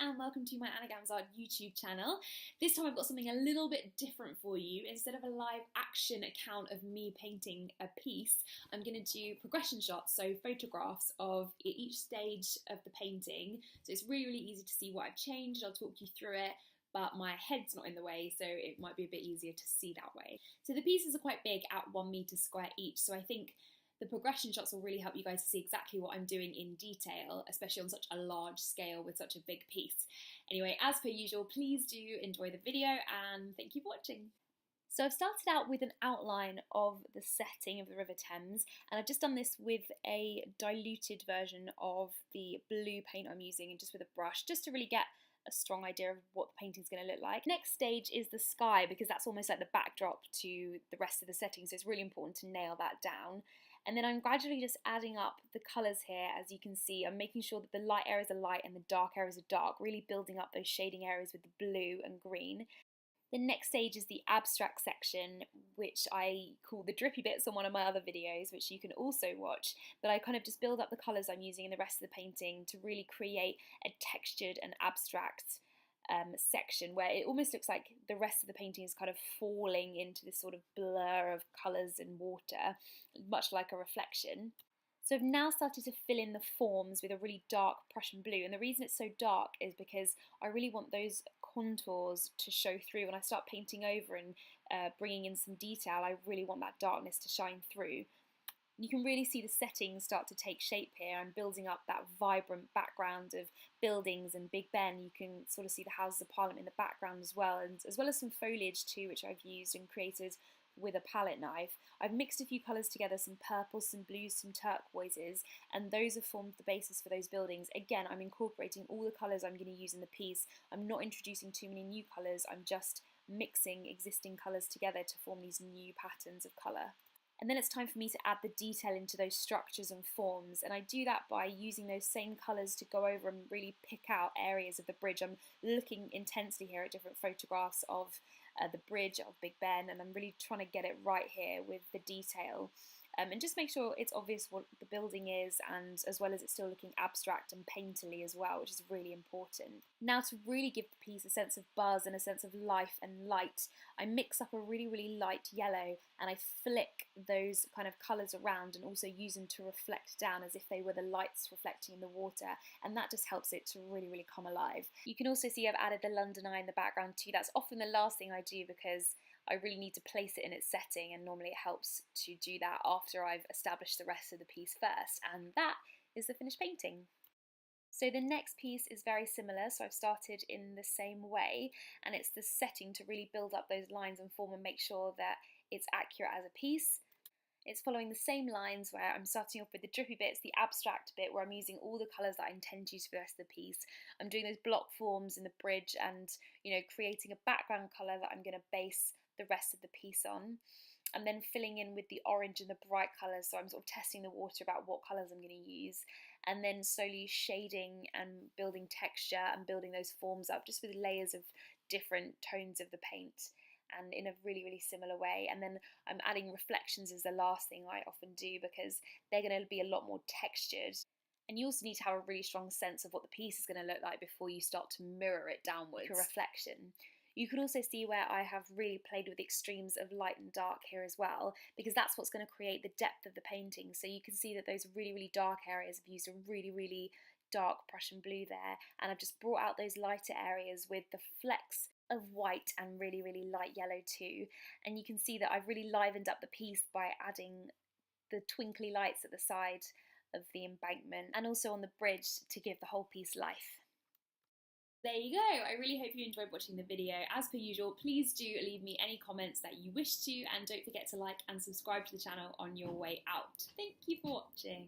and welcome to my GAMMANS YouTube channel. This time I've got something a little bit different for you. Instead of a live action account of me painting a piece, I'm going to do progression shots, so photographs of each stage of the painting. So it's really easy to see what I've changed. I'll talk you through it, but my head's not in the way, so it might be a bit easier to see that way. So the pieces are quite big at 1 meter square each, so I think the progression shots will really help you guys to see exactly what I'm doing in detail, especially on such a large scale with such a big piece. Anyway, as per usual, please do enjoy the video and thank you for watching. So I've started out with an outline of the setting of the River Thames, and I've just done this with a diluted version of the blue paint I'm using and just with a brush, just to really get a strong idea of what the painting's going to look like. Next stage is the sky, because that's almost like the backdrop to the rest of the setting, so it's really important to nail that down. And then I'm gradually just adding up the colours here. As you can see, I'm making sure that the light areas are light and the dark areas are dark, really building up those shading areas with the blue and green. The next stage is the abstract section, which I call the drippy bits on one of my other videos, which you can also watch. But I kind of just build up the colours I'm using in the rest of the painting to really create a textured and abstract section where it almost looks like the rest of the painting is kind of falling into this sort of blur of colours and water, much like a reflection. So I've now started to fill in the forms with a really dark Prussian blue, and the reason it's so dark is because I really want those contours to show through. When I start painting over and bringing in some detail, I really want that darkness to shine through. You can really see the settings start to take shape here. I'm building up that vibrant background of buildings and Big Ben. You can sort of see the Houses of Parliament in the background as well, and as well as some foliage too, which I've used and created with a palette knife. I've mixed a few colours together, some purples, some blues, some turquoises, and those have formed the basis for those buildings. Again, I'm incorporating all the colours I'm going to use in the piece. I'm not introducing too many new colours, I'm just mixing existing colours together to form these new patterns of colour. And then it's time for me to add the detail into those structures and forms, and I do that by using those same colours to go over and really pick out areas of the bridge. I'm looking intensely here at different photographs of the bridge of Big Ben, and I'm really trying to get it right here with the detail. And just make sure it's obvious what the building is, and as well as it's still looking abstract and painterly as well, which is really important. Now, to really give the piece a sense of buzz and a sense of life and light, I mix up a really light yellow and I flick those kind of colours around and also use them to reflect down as if they were the lights reflecting in the water, and that just helps it to really come alive. You can also see I've added the London Eye in the background too. That's often the last thing I do because I really need to place it in its setting, and normally it helps to do that after I've established the rest of the piece first, and that is the finished painting. So the next piece is very similar, so I've started in the same way, and it's the setting to really build up those lines and form and make sure that it's accurate as a piece. It's following the same lines where I'm starting off with the drippy bits, the abstract bit where I'm using all the colours that I intend to use for the rest of the piece. I'm doing those block forms in the bridge and, you know, creating a background colour that I'm going to base the rest of the piece on. And then filling in with the orange and the bright colours, so I'm sort of testing the water about what colours I'm going to use, and then slowly shading and building texture and building those forms up just with layers of different tones of the paint, and in a really similar way. And then I'm adding reflections as the last thing I often do, because they're going to be a lot more textured. And you also need to have a really strong sense of what the piece is going to look like before you start to mirror it downwards, like a reflection. You can also see where I have really played with extremes of light and dark here as well, because that's what's going to create the depth of the painting. So you can see that those really dark areas have used a really dark Prussian blue there, and I've just brought out those lighter areas with the flecks of white and really light yellow too. And you can see that I've really livened up the piece by adding the twinkly lights at the side of the embankment and also on the bridge to give the whole piece life. There you go. I really hope you enjoyed watching the video. As per usual, please do leave me any comments that you wish to, and don't forget to like and subscribe to the channel on your way out. Thank you for watching.